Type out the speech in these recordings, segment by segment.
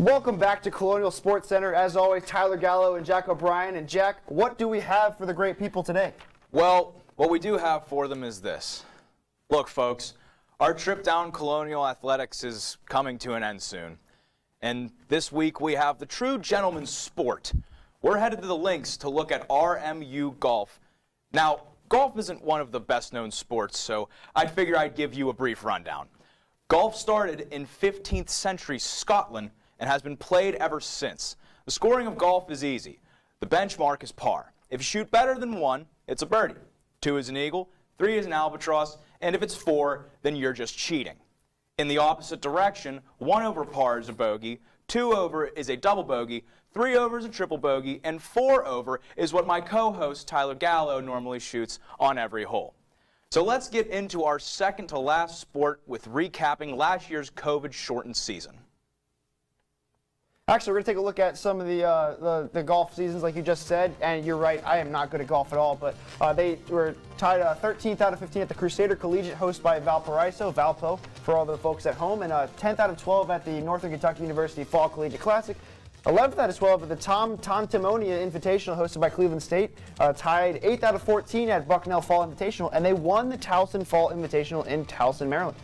Welcome back to Colonial Sports Center. As always, Tyler Gallo and Jack O'Brien. And Jack, what do we have for the great people today? Well, what we do have for them is this. Look, folks, our trip down Colonial Athletics is coming to an end soon. And this week we have the true gentleman's sport. We're headed to the links to look at RMU golf. Now, golf isn't one of the best known sports, so I figure I'd give you a brief rundown. Golf started in 15th century Scotland and has been played ever since. The scoring of golf is easy. The benchmark is par. If you shoot better than 1, it's a birdie. 2 is an eagle, 3 is an albatross, and if it's 4, then you're just cheating. In the opposite direction, 1 over par is a bogey, 2 over is a double bogey, 3 over is a triple bogey, and 4 over is what my co-host Tyler Gallo normally shoots on every hole. So let's get into our second to last sport with recapping last year's COVID-shortened season. Actually, we're going to take a look at some of the golf seasons, like you just said. And you're right, I am not good at golf at all. But they were tied 13th out of 15 at the Crusader Collegiate, hosted by Valparaiso, Valpo, for all the folks at home. And 10th out of 12 at the Northern Kentucky University Fall Collegiate Classic. 11th out of 12 at the Tom Timonia Invitational, hosted by Cleveland State. Tied 8th out of 14 at Bucknell Fall Invitational. And they won the Towson Fall Invitational in Towson, Maryland.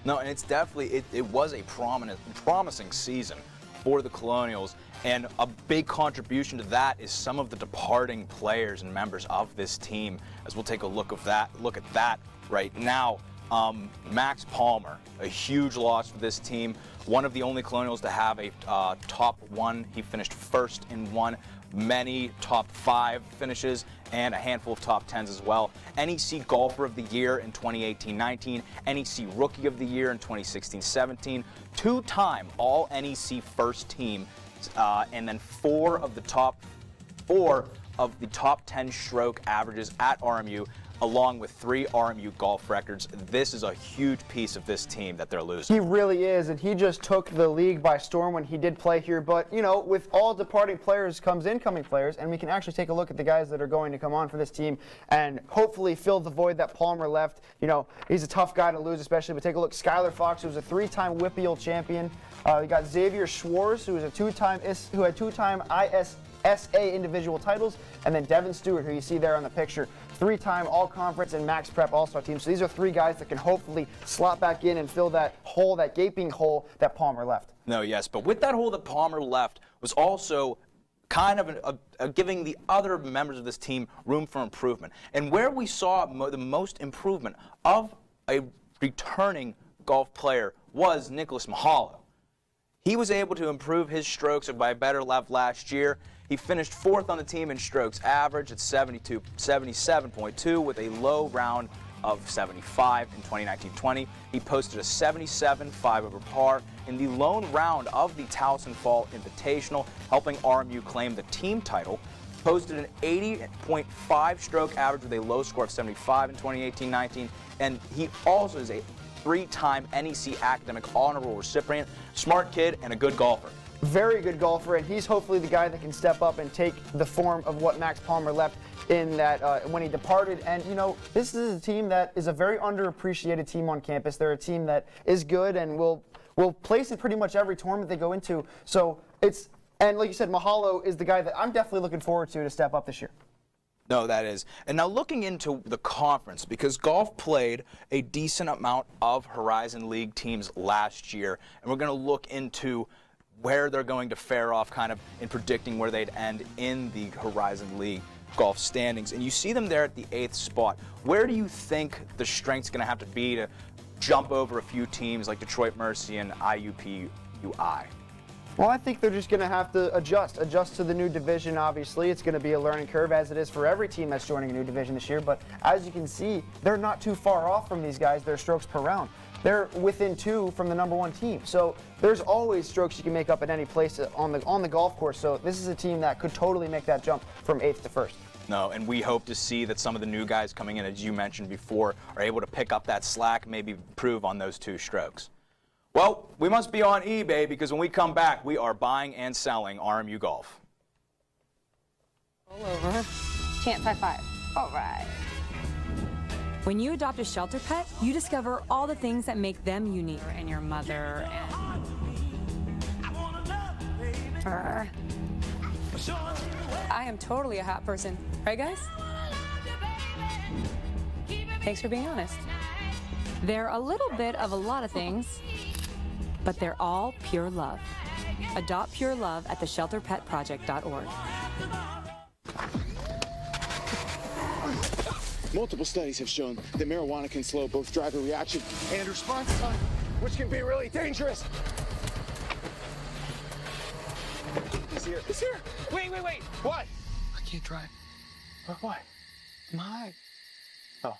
No, and it's definitely, it was a promising season for the Colonials, and a big contribution to that is some of the departing players and members of this team, as we'll take a look at that right now. Max Palmer, a huge loss for this team, one of the only Colonials to have a top 1. He finished first in 1, many top 5 finishes, and a handful of top 10s as well. NEC Golfer of the Year in 2018-19, NEC Rookie of the Year in 2016-17, 2-time All-NEC First Team, and then 4 of the top 10 stroke averages at RMU, along with 3 RMU golf records. This is a huge piece of this team that they're losing. He really is, and he just took the league by storm when he did play here. But, you know, with all departing players comes incoming players, and we can actually take a look at the guys that are going to come on for this team and hopefully fill the void that Palmer left. You know, he's a tough guy to lose, especially, but take a look. Skylar Fox, who was a 3-time WPIAL champion. We got Xavier Schwartz, who was a 2-time ISSA individual titles, and then Devin Stewart, who you see there on the picture, 3-time All-Conference and Max Prep All-Star team. So these are 3 guys that can hopefully slot back in and fill that hole, that gaping hole that Palmer left. No, yes, but with that hole that Palmer left was also kind of giving the other members of this team room for improvement. And where we saw the most improvement of a returning golf player was Nicholas Mahalo. He was able to improve his strokes by a better last year. He finished 4th on the team in strokes average at 77.2 with a low round of 75 in 2019-20. He posted a 77.5 over par in the lone round of the Towson Fall Invitational, helping RMU claim the team title. Posted an 80.5 stroke average with a low score of 75 in 2018-19, and he also is a 3-time NEC Academic Honorable recipient, smart kid, and a good golfer. Very good golfer, and he's hopefully the guy that can step up and take the form of what Max Palmer left in that when he departed. And, you know, this is a team that is a very underappreciated team on campus. They're a team that is good and will place in pretty much every tournament they go into. So it's, and like you said, Mahalo is the guy that I'm definitely looking forward to step up this year. No, that is. And now looking into the conference, because golf played a decent amount of Horizon League teams last year, and we're going to look into where they're going to fare off kind of in predicting where they'd end in the Horizon League golf standings. And you see them there at the 8th spot. Where do you think the strength's going to have to be to jump over a few teams like Detroit Mercy and IUP-UI? Well, I think they're just going to have to adjust to the new division. Obviously, it's going to be a learning curve, as it is for every team that's joining a new division this year. But as you can see, they're not too far off from these guys, their strokes per round. They're within 2 from the #1 team. So there's always strokes you can make up at any place on the golf course. So this is a team that could totally make that jump from 8th to 1st. No, and we hope to see that some of the new guys coming in, as you mentioned before, are able to pick up that slack, maybe improve on those 2 strokes. Well, we must be on eBay, because when we come back, we are buying and selling RMU golf. All over. Chance high 5. All right. When you adopt a shelter pet, you discover all the things that make them unique. And your mother and I am totally a hat person. Right, guys? Thanks for being honest. They're a little bit of a lot of things, but they're all pure love. Adopt pure love at theshelterpetproject.org. Multiple studies have shown that marijuana can slow both driver reaction and response time, which can be really dangerous. He's here. He's here. Wait. What? I can't drive. Why? I'm high. Oh.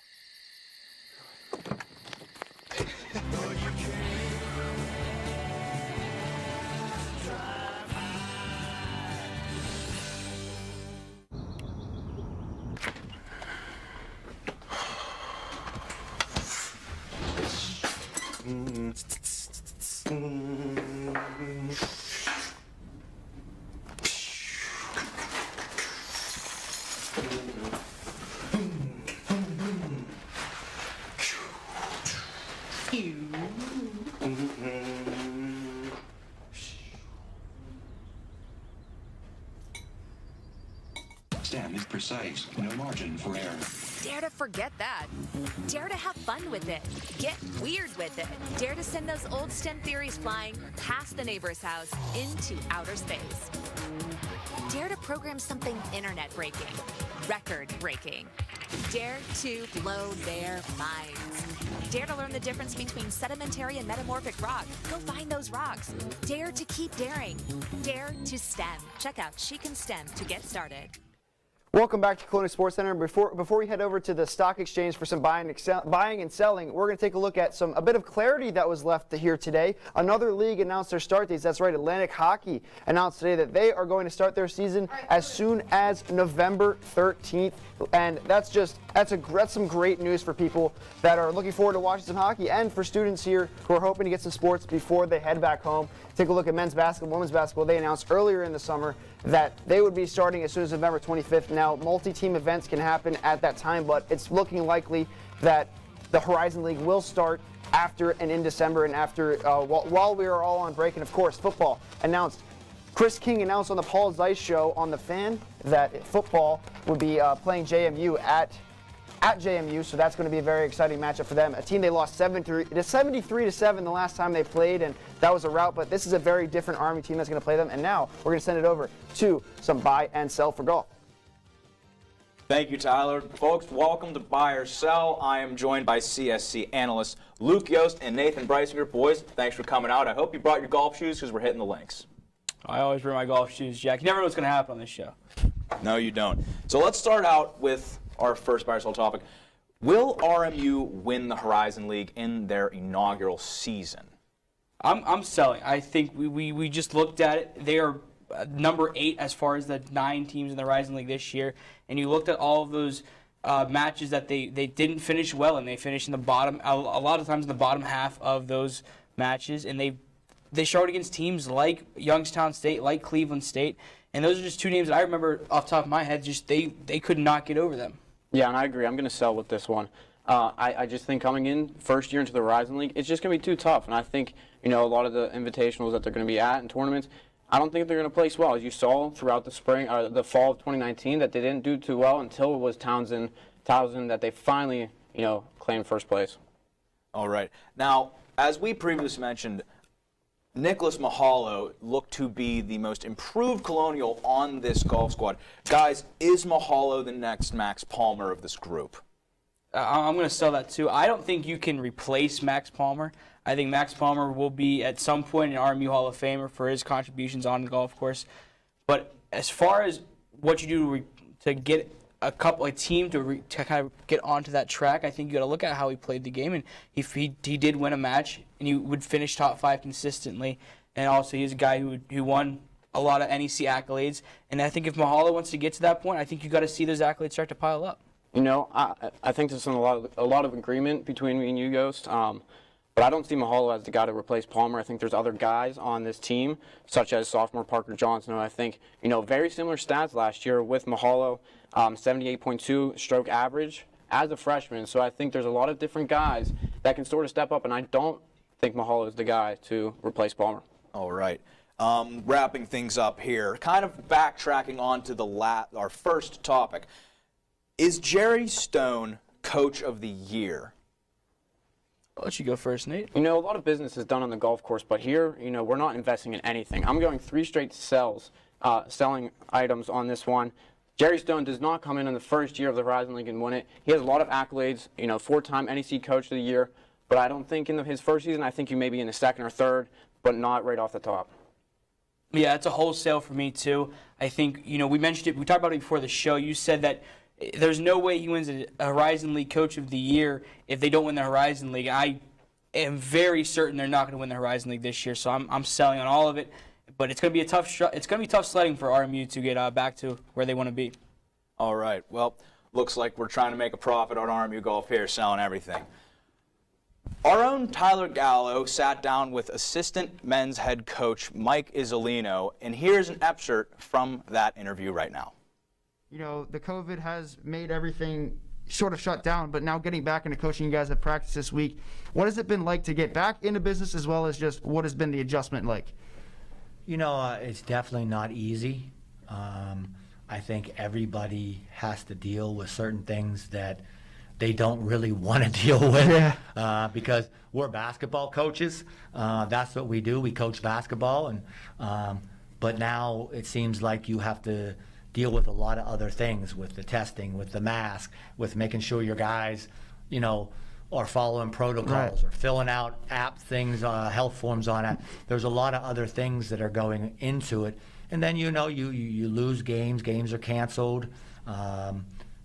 Stem is precise, no margin for error. Dare to forget that. Dare to have fun with it. Get weird with it. Dare to send those old STEM theories flying past the neighbor's house into outer space. Dare to program something internet-breaking, record-breaking. Dare to blow their minds. Dare to learn the difference between sedimentary and metamorphic rock. Go find those rocks. Dare to keep daring. Dare to STEM. Check out She Can STEM to get started. Welcome back to Colonial Sports Center. Before we head over to the stock exchange for some buying and selling, we're going to take a look at a bit of clarity that was left here today. Another league announced their start dates. That's right, Atlantic Hockey announced today that they are going to start their season as soon as November 13th, and that's some great news for people that are looking forward to watching some hockey, and for students here who are hoping to get some sports before they head back home. Take a look at men's basketball, women's basketball. They announced earlier in the summer that they would be starting as soon as November 25th. Now, multi-team events can happen at that time, but it's looking likely that the Horizon League will start after and in December and after while we are all on break. And of course, football announced. Chris King announced on the Paul Zeiss Show on The Fan that football would be playing JMU at JMU, so that's going to be a very exciting matchup for them. A team they lost 73-7 the last time they played, and that was a rout, but this is a very different Army team that's going to play them. And now we're going to send it over to some buy and sell for golf. Thank you, Tyler. Folks, welcome to Buy or Sell. I am joined by CSC analysts Luke Yost and Nathan Breisinger. Boys, thanks for coming out. I hope you brought your golf shoes because we're hitting the links. I always bring my golf shoes, Jack. You never know what's going to happen on this show. No, you don't. So let's start out with our first buy or sell topic. Will RMU win the Horizon League in their inaugural season? I'm selling. I think we just looked at it. They are number 8 as far as the 9 teams in the Horizon League this year. And you looked at all of those matches that they didn't finish well, and they finished in the bottom, a lot of times in the bottom half of those matches. And they showed against teams like Youngstown State, like Cleveland State. And those are just 2 names that I remember off the top of my head, just they could not get over them. Yeah, and I agree. I'm going to sell with this one. I just think coming in first year into the Horizon League, it's just going to be too tough. And I think, a lot of the invitationals that they're going to be at and tournaments, I don't think they're going to place well. As you saw throughout the fall of 2019, that they didn't do too well until it was Townsend that they finally, claimed first place. All right. Now, as we previously mentioned, Nicholas Mahalo looked to be the most improved Colonial on this golf squad. Guys, is Mahalo the next Max Palmer of this group? I'm going to sell that too. I don't think you can replace Max Palmer. I think Max Palmer will be at some point an RMU Hall of Famer for his contributions on the golf course. But as far as what you do to get a team to kind of get onto that track, I think you got to look at how he played the game, and he did win a match, and he would finish top 5 consistently, and also he's a guy who won a lot of NEC accolades, and I think if Mahalo wants to get to that point, I think you got to see those accolades start to pile up. I think there's a lot of agreement between me and you, Ghost. But I don't see Mahalo as the guy to replace Palmer. I think there's other guys on this team, such as sophomore Parker Johnson, who I think, very similar stats last year with Mahalo, 78.2 stroke average as a freshman. So I think there's a lot of different guys that can sort of step up, and I don't think Mahalo is the guy to replace Palmer. All right. wrapping things up here, kind of backtracking onto our first topic. Is Jerry Stone Coach of the Year? I'll let you go first, Nate. You know, a lot of business is done on the golf course, but here, you know, we're not investing in anything. I'm going 3 straight selling items on this one. Jerry Stone does not come in the first year of the Horizon League and win it. He has a lot of accolades, you know, 4-time NEC Coach of the Year, but I don't think in his first season, I think you may be in the second or third, but not right off the top. Yeah, it's a wholesale for me, too. I think, you know, we mentioned it, we talked about it before the show. You said that there's no way he wins a Horizon League Coach of the Year if they don't win the Horizon League. I am very certain they're not going to win the Horizon League this year, so I'm selling on all of it. But it's going to be tough sledding for RMU to get back to where they want to be. All right. Well, looks like we're trying to make a profit on RMU Golf here, selling everything. Our own Tyler Gallo sat down with assistant men's head coach Mike Isolino, and here's an excerpt from that interview right now. You know, the COVID has made everything sort of shut down, but now getting back into coaching, you guys have practiced this week. What has it been like to get back into business, as well as just what has been the adjustment like? You know, it's definitely not easy. I think everybody has to deal with certain things that they don't really want to deal with, because we're basketball coaches. That's what we do. We coach basketball, and but now it seems like you have to deal with a lot of other things, with the testing, with the mask, with making sure your guys, you know, are following protocols, or filling out app things, health forms on it. There's a lot of other things that are going into it. And then, you know, you lose games are canceled.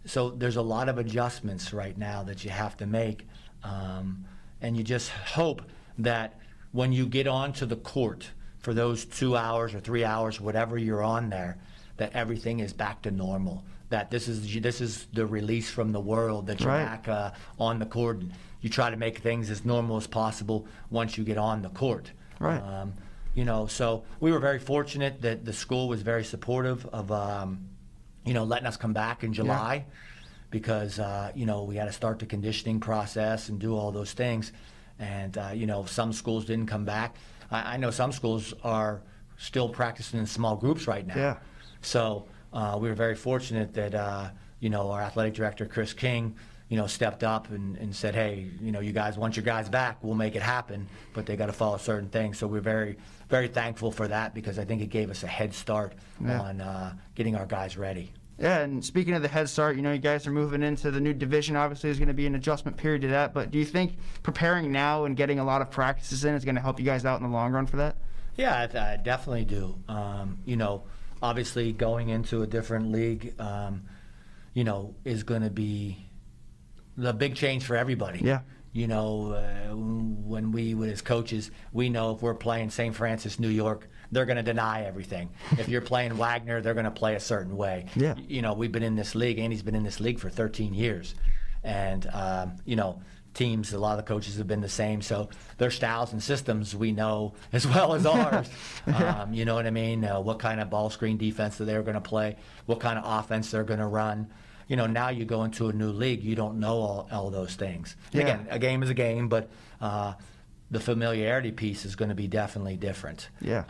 So there's a lot of adjustments right now that you have to make. And you just hope that when you get onto the court for those 2 hours or 3 hours, whatever you're on there, that everything is back to normal. That this is the release from the world, that you're back on the court. And you try to make things as normal as possible once you get on the court. Right. You know, so we were very fortunate that the school was very supportive of, you know, letting us come back in July, because, you know, we had to start the conditioning process and do all those things. And, you know, some schools didn't come back. I know some schools are still practicing in small groups right now. Yeah. So we were very fortunate that, you know, our athletic director, Chris King, you know, stepped up and said, hey, you know, you guys want your guys back, we'll make it happen, but they got to follow certain things. So we're very, very thankful for that, because I think it gave us a head start on getting our guys ready. Yeah, and speaking of the head start, you know, you guys are moving into the new division. Obviously, there's going to be an adjustment period to that, but do you think preparing now and getting a lot of practices in is going to help you guys out in the long run for that? Yeah, I definitely do. You know, obviously going into a different league, you know, is going to be the big change for everybody. Yeah. You know, when we, as coaches, we know if we're playing St. Francis, New York, they're going to deny everything. If you're playing Wagner, they're going to play a certain way. Yeah. You know, we've been in this league. Andy's been in this league for 13 years. And, you know, teams, a lot of the coaches have been the same. So their styles and systems we know as well as ours. You know what I mean? What kind of ball screen defense that they're going to play, what kind of offense they're going to run. You know, now you go into a new league, you don't know all those things. Yeah. Again, a game is a game, but the familiarity piece is going to be definitely different. Yeah.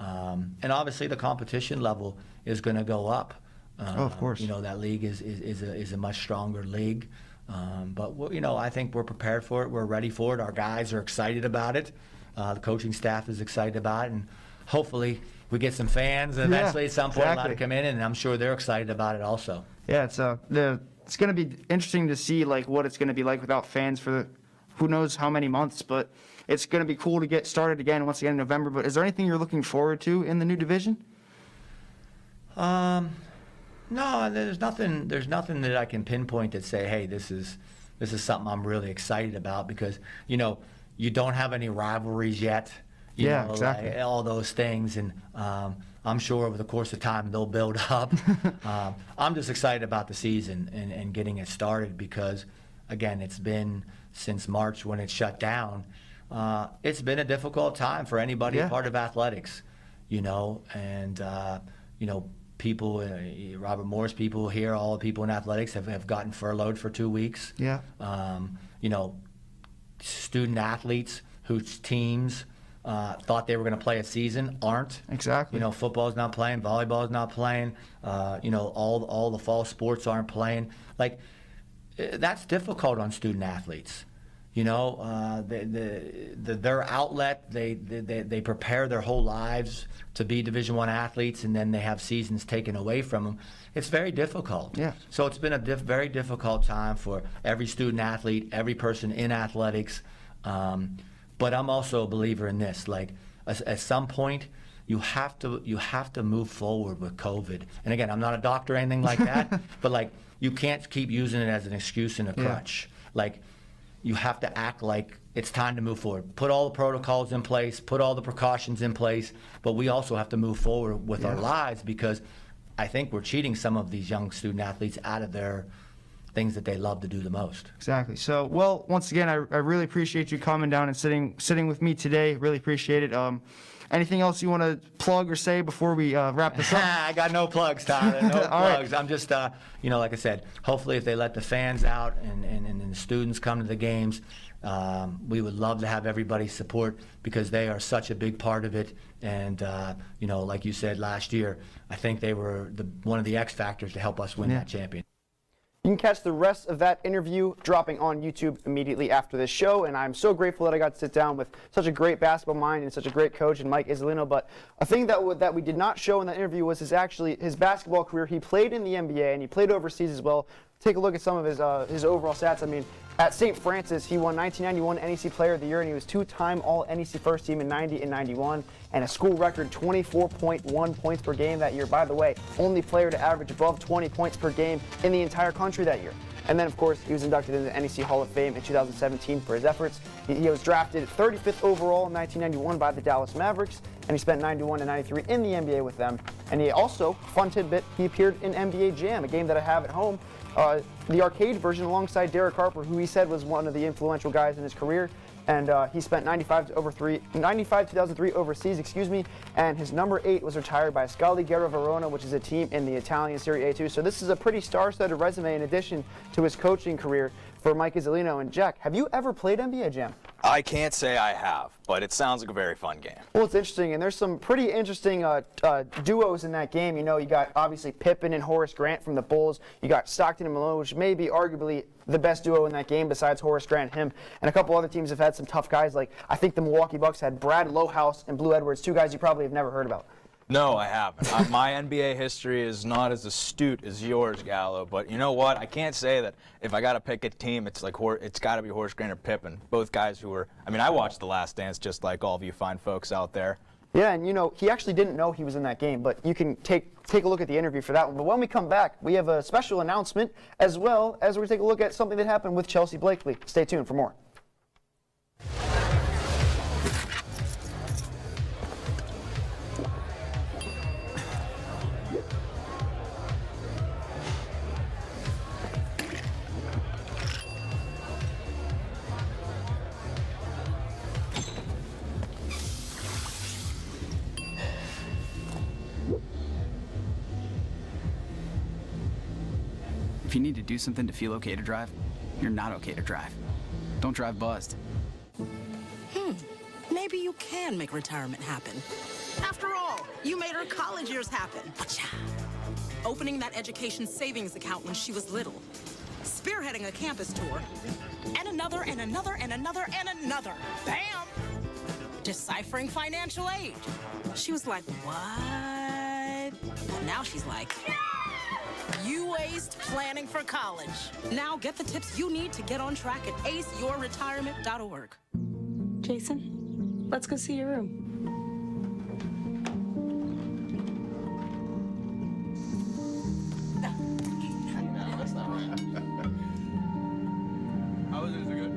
And obviously the competition level is going to go up. Oh, of course. You know, that league is a much stronger league. But, you know, I think we're prepared for it. We're ready for it. Our guys are excited about it. The coaching staff is excited about it. And hopefully we get some fans and eventually at some point allowed to come in, and I'm sure they're excited about it also. Yeah, it's going to be interesting to see like what it's going to be like without fans for who knows how many months, but it's going to be cool to get started again once again in November. But is there anything you're looking forward to in the new division? No, there's nothing that I can pinpoint that say, hey, this is something I'm really excited about, because, you know, you don't have any rivalries yet. You know, exactly. Like, all those things, and I'm sure over the course of time they'll build up. I'm just excited about the season and getting it started, because, again, it's been since March when it shut down. It's been a difficult time for anybody a part of athletics, you know, and, you know, people, Robert Moore's people here, all the people in athletics have gotten furloughed for 2 weeks. Yeah. You know, student athletes whose teams thought they were going to play a season aren't. Exactly. You know, football's not playing, volleyball's not playing. You know, all the fall sports aren't playing. Like, that's difficult on student athletes. You know, their outlet, they prepare their whole lives to be Division I athletes, and then they have seasons taken away from them. It's very difficult. Yeah. So it's been a very difficult time for every student athlete, every person in athletics. But I'm also a believer in this. Like, at some point, you have to move forward with COVID. And again, I'm not a doctor or anything like that, but like, you can't keep using it as an excuse and a crutch. Like, you have to act like it's time to move forward. Put all the protocols in place, put all the precautions in place, but we also have to move forward with our lives, because I think we're cheating some of these young student athletes out of their things that they love to do the most. Exactly. So, well, once again, I really appreciate you coming down and sitting with me today. Really appreciate it. Anything else you want to plug or say before we wrap this up? I got no plugs, Tyler. No plugs. I'm just, you know, like I said, hopefully if they let the fans out and the students come to the games, we would love to have everybody's support, because they are such a big part of it. And, you know, like you said last year, I think they were one of the X factors to help us win that champion. You can catch the rest of that interview dropping on YouTube immediately after this show, and I'm so grateful that I got to sit down with such a great basketball mind and such a great coach in Mike Isolino. But a thing that we did not show in that interview was his basketball career. He played in the NBA and he played overseas as well. Take a look at some of his overall stats. I mean, at St. Francis, he won 1991 NEC Player of the Year, and he was two-time All-NEC First Team in 90 and 91, and a school record 24.1 points per game that year. By the way, only player to average above 20 points per game in the entire country that year. And then, of course, he was inducted into the NEC Hall of Fame in 2017 for his efforts. He was drafted 35th overall in 1991 by the Dallas Mavericks, and he spent 91 and 93 in the NBA with them. And he also, fun tidbit, he appeared in NBA Jam, a game that I have at home, the arcade version, alongside Derek Harper, who he said was one of the influential guys in his career. And he spent 2003 overseas, and his number 8 was retired by Scalligero Verona, which is a team in the Italian Serie A2. So this is a pretty star-studded resume in addition to his coaching career for Mike Isolino. And Jack, have you ever played NBA Jam? I can't say I have, but it sounds like a very fun game. Well, it's interesting, and there's some pretty interesting duos in that game. You know, you got obviously Pippen and Horace Grant from the Bulls. You got Stockton and Malone, which may be arguably the best duo in that game besides Horace Grant and him. And a couple other teams have had some tough guys. Like, I think the Milwaukee Bucks had Brad Lohaus and Blue Edwards, two guys you probably have never heard about. No, I haven't. My NBA history is not as astute as yours, Gallo. But you know what? I can't say that if I got to pick a team, it's like it's got to be Horace Grant or Pippen. Both guys who were. I mean, I watched The Last Dance just like all of you fine folks out there. Yeah, and you know, he actually didn't know he was in that game, but you can take a look at the interview for that one. But when we come back, we have a special announcement, as well as we're going to take a look at something that happened with Chelsea Blakely. Stay tuned for more. If you need to do something to feel okay to drive, you're not okay to drive. Don't drive buzzed. Maybe you can make retirement happen. After all, you made her college years happen. Opening that education savings account when she was little. Spearheading a campus tour. And another, and another, and another, and another. Bam! Deciphering financial aid. She was like, what? And now she's like, you aced planning for college. Now get the tips you need to get on track at aceyourretirement.org. Jason, let's go see your room. That's not right. How was it? Is it good?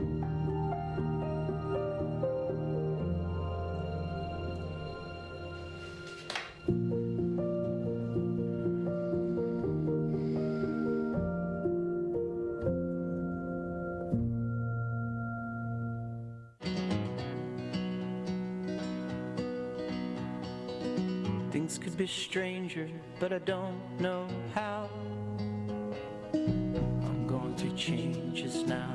Things could be stranger, but I don't know how. I'm going through changes now.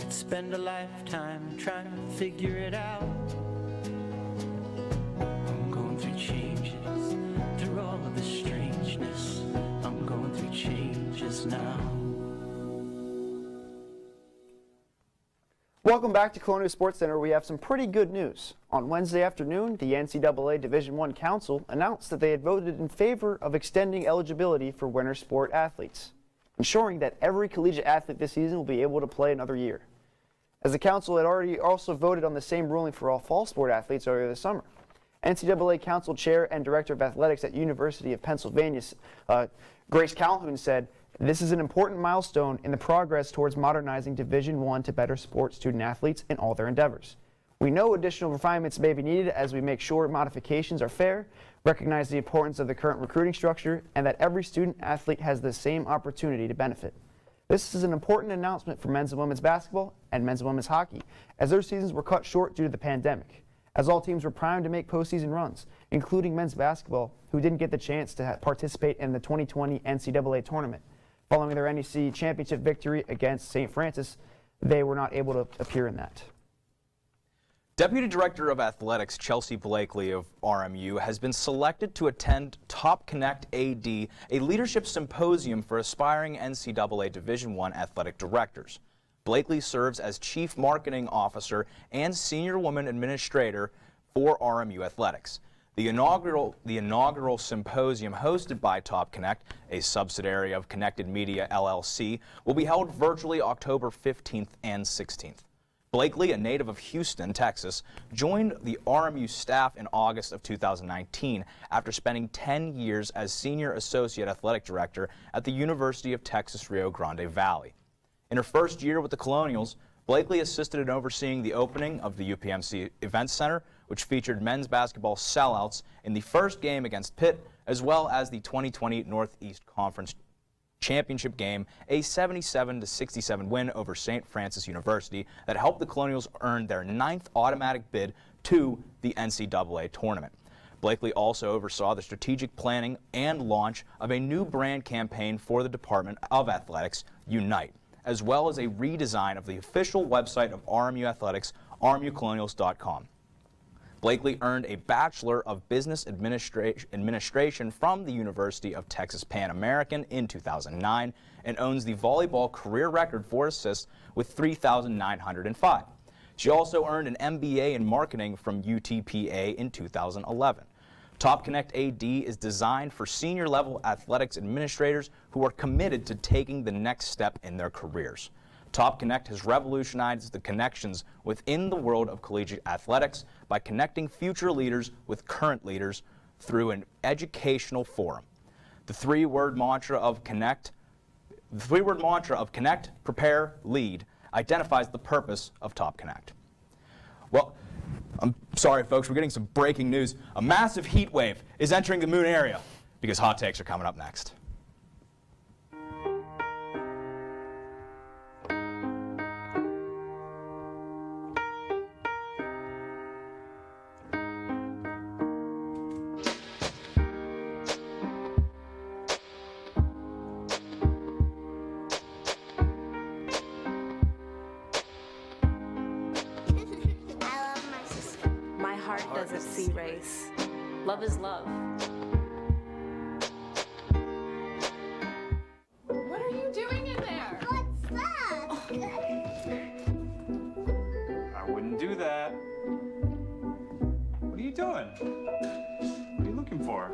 It's spend a lifetime trying to figure it out. I'm going through changes, through all of the strangeness. I'm going through changes now. Welcome back to Colonial Sports Center. We have some pretty good news. On Wednesday afternoon, the NCAA Division I Council announced that they had voted in favor of extending eligibility for winter sport athletes, ensuring that every collegiate athlete this season will be able to play another year. As the council had already also voted on the same ruling for all fall sport athletes earlier this summer. NCAA Council Chair and Director of Athletics at University of Pennsylvania, Grace Calhoun, said, "This is an important milestone in the progress towards modernizing Division I to better support student athletes in all their endeavors. We know additional refinements may be needed as we make sure modifications are fair, recognize the importance of the current recruiting structure, and that every student athlete has the same opportunity to benefit. This is an important announcement for men's and women's basketball and men's and women's hockey, as their seasons were cut short due to the pandemic, as all teams were primed to make postseason runs, including men's basketball, who didn't get the chance to participate in the 2020 NCAA tournament. Following their NEC championship victory against St. Francis, they were not able to appear in that." Deputy Director of Athletics Chelsea Blakely of RMU has been selected to attend Top Connect AD, a leadership symposium for aspiring NCAA Division I athletic directors. Blakely serves as Chief Marketing Officer and Senior Woman Administrator for RMU Athletics. The inaugural symposium hosted by Top Connect, a subsidiary of Connected Media LLC, will be held virtually October 15th and 16th. Blakely, a native of Houston, Texas, joined the RMU staff in August of 2019 after spending 10 years as Senior Associate Athletic Director at the University of Texas Rio Grande Valley. In her first year with the Colonials, Blakely assisted in overseeing the opening of the UPMC Events Center, which featured men's basketball sellouts in the first game against Pitt, as well as the 2020 Northeast Conference Championship game, a 77-67 win over St. Francis University that helped the Colonials earn their 9th automatic bid to the NCAA tournament. Blakely also oversaw the strategic planning and launch of a new brand campaign for the Department of Athletics, Unite, as well as a redesign of the official website of RMU Athletics, rmucolonials.com. Blakely earned a Bachelor of Business Administration from the University of Texas Pan American in 2009 and owns the volleyball career record for assists with 3,905. She also earned an MBA in marketing from UTPA in 2011. Top Connect AD is designed for senior-level athletics administrators who are committed to taking the next step in their careers. Top Connect has revolutionized the connections within the world of collegiate athletics by connecting future leaders with current leaders through an educational forum. The three-word mantra of Connect, Prepare, Lead identifies the purpose of Top Connect. Well, I'm sorry, folks, we're getting some breaking news. A massive heat wave is entering the Moon area because hot takes are coming up next. Doesn't see race. Love is love. What are you doing in there? What's that? I wouldn't do that. What are you doing? What are you looking for?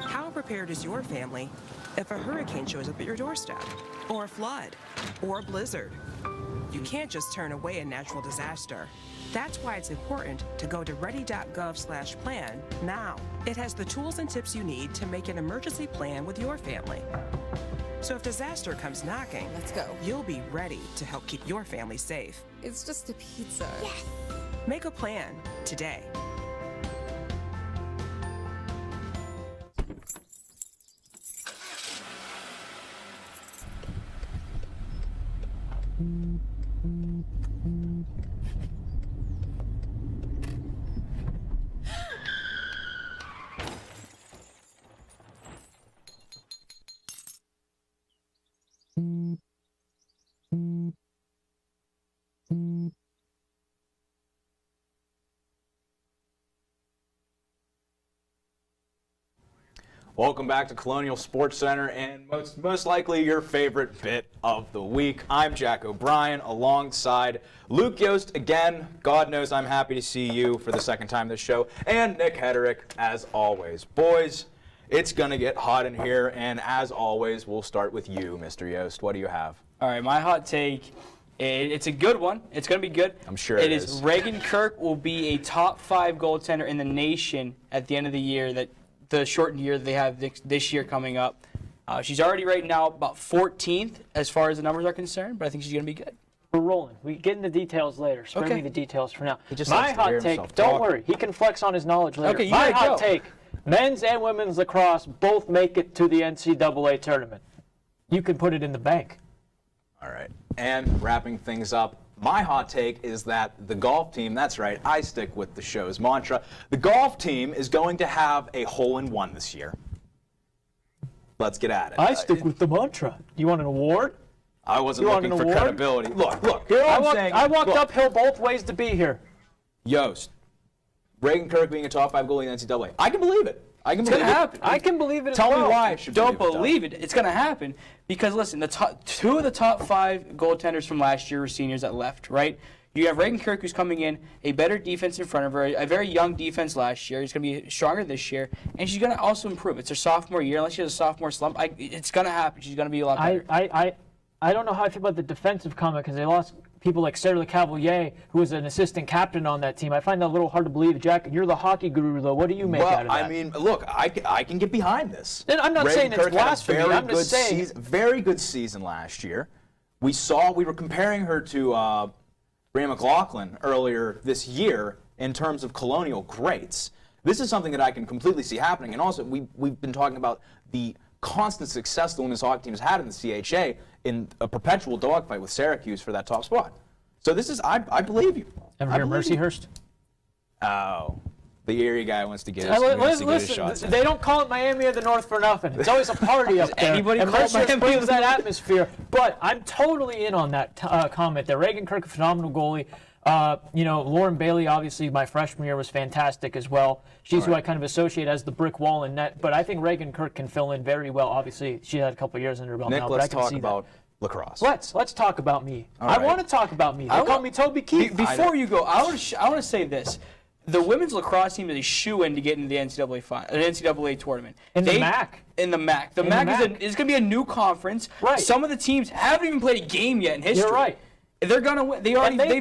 How prepared is your family if a hurricane shows up at your doorstep, or a flood, or a blizzard? You can't just turn away a natural disaster. That's why it's important to go to ready.gov/plan now. It has the tools and tips you need to make an emergency plan with your family. So if disaster comes knocking, let's go. You'll be ready to help keep your family safe. It's just a pizza. Yes. Make a plan today. Welcome back to Colonial Sports Center and most likely your favorite bit of the week. I'm Jack O'Brien alongside Luke Yost again. God knows I'm happy to see you for the second time this show. And Nick Hederick as always. Boys, it's going to get hot in here, and as always, we'll start with you, Mr. Yost. What do you have? All right, my hot take, it's a good one. It's going to be good. I'm sure it is. Reagan Kirk will be a top 5 goaltender in the nation at the end of the year, the shortened year that they have this year coming up. She's already right now about 14th as far as the numbers are concerned, but I think she's going to be good. We're rolling. We get into details later. Spare Okay. me the details for now. just My likes to hot hear take, himself don't talk. worry, he can flex on his knowledge later. Okay, you My gotta hot go. take, men's and women's lacrosse both make it to the NCAA tournament. You can put it in the bank. All right. And wrapping things up, my hot take is that the golf team, that's right, I stick with the show's mantra, the golf team is going to have a hole-in-one this year. Let's get at it. I stick with the mantra. You want an award? I wasn't You want looking an for award? credibility. Look. Here, I'm saying, I walked look, uphill both ways to be here. Yost, Reagan Kirk being a top 5 goalie in the NCAA. I can believe it. I can It's believe going to it. happen. I can believe it as Tell well. me why I should Don't believe believe it. It's going to happen because, listen, two of the top 5 goaltenders from last year were seniors that left, right? You have Reagan Kirk, who's coming in, a better defense in front of her, a very young defense last year. He's going to be stronger this year, and she's going to also improve. It's her sophomore year. Unless she has a sophomore slump, it's going to happen. She's going to be a lot better. I don't know how I feel about the defensive comment because they lost people like Sarah LeCavalier, who was an assistant captain on that team. I find that a little hard to believe. Jack, you're the hockey guru, though. What do you make out of that? I mean, look, I can get behind this. And I'm not Reagan saying it's Kirk had a blasphemy. very I'm just good saying. very good season last year. We were comparing her to Ray McLaughlin earlier this year in terms of Colonial greats. This is something that I can completely see happening. And also, we've been talking about the constant success the women's hockey team has had in the CHA in a perpetual dogfight with Syracuse for that top spot. So this is, I believe you. Ever hear Mercyhurst? Oh, the Erie guy wants to get his, Listen, shots in. they don't call it Miami of the North for nothing. It's always a party up there. Anybody and call it Mercyhurst Miami brings of the that North? atmosphere. But I'm totally in on that comment there. Reagan Kirk, a phenomenal goalie. Lauren Bailey, obviously, my freshman year was fantastic as well. She's who I kind of associate as the brick wall in net. But I think Reagan Kirk can fill in very well. Obviously, she had a couple of years under her belt Nick, now, but I let's can talk see about lacrosse. Let's talk about me. All I right. want to talk about me. They call me Toby Keith. Before you go, I want to say this. The women's lacrosse team is a shoo-in to get into the NCAA tournament. In the MAC. In the MAC. The MAC is going to be a new conference. Right. Some of the teams haven't even played a game yet in history. You're right. They're going to win. They've They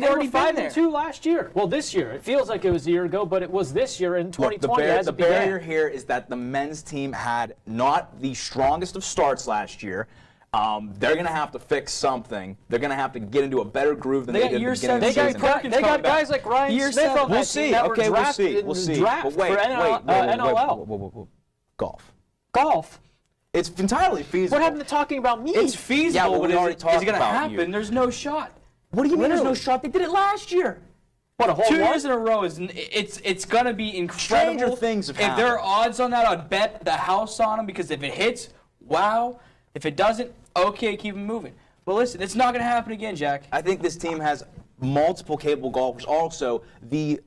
already were been there. 5-2 last year. Well, this year. It feels like it was a year ago, but it was this year in 2020. Look, as the it began. barrier here is that the men's team had not the strongest of starts last year. They're going to have to fix something. They're going to have to get into a better groove than they did at the beginning of the season. They got guys like Ryan Smith on that team that were drafted in the draft But wait, for NLL. wait. Golf. Golf. It's entirely feasible. What happened to talking about me? It's feasible, Yeah, well, but we already is talked it going to about happen? you. There's no shot. What do you mean there's no Literally. shot? They did it last year. What, a whole 2 one? years in a row it's going to be incredible. Stranger things have If there are odds on that, I'd bet the house on them because if it hits, wow. If it doesn't, okay, keep it moving. But listen, it's not going to happen again, Jack. I think this team has multiple capable golfers. Also, the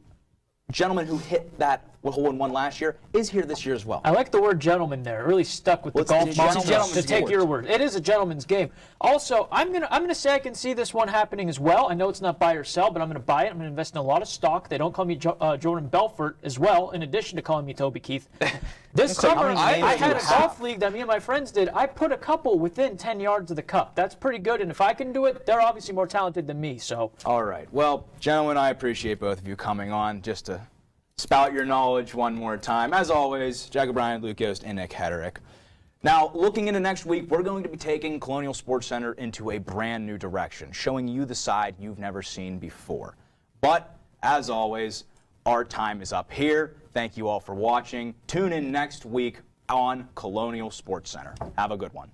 gentleman who hit that hole-in-one last year is here this year as well. I like the word gentleman there. It really stuck with Well, the golf it's mantra, a gentleman's to take sport. your word. It is a gentleman's game. Also, I'm gonna say I can see this one happening as well. I know it's not buy or sell, but I'm gonna buy it. I'm gonna invest in a lot of stock. They don't call me Jordan Belfort as well, in addition to calling me Toby Keith. This So how summer, many I names do had you a have? golf league that me and my friends did. I put a couple within 10 yards of the cup. That's pretty good, and if I can do it, they're obviously more talented than me. So. All right. Well, gentlemen, I appreciate both of you coming on just to spout your knowledge one more time. As always, Jack O'Brien, Luke Yost, and Nick Hederick. Now, looking into next week, we're going to be taking Colonial Sports Center into a brand new direction, showing you the side you've never seen before. But, as always, our time is up here. Thank you all for watching. Tune in next week on Colonial Sports Center. Have a good one.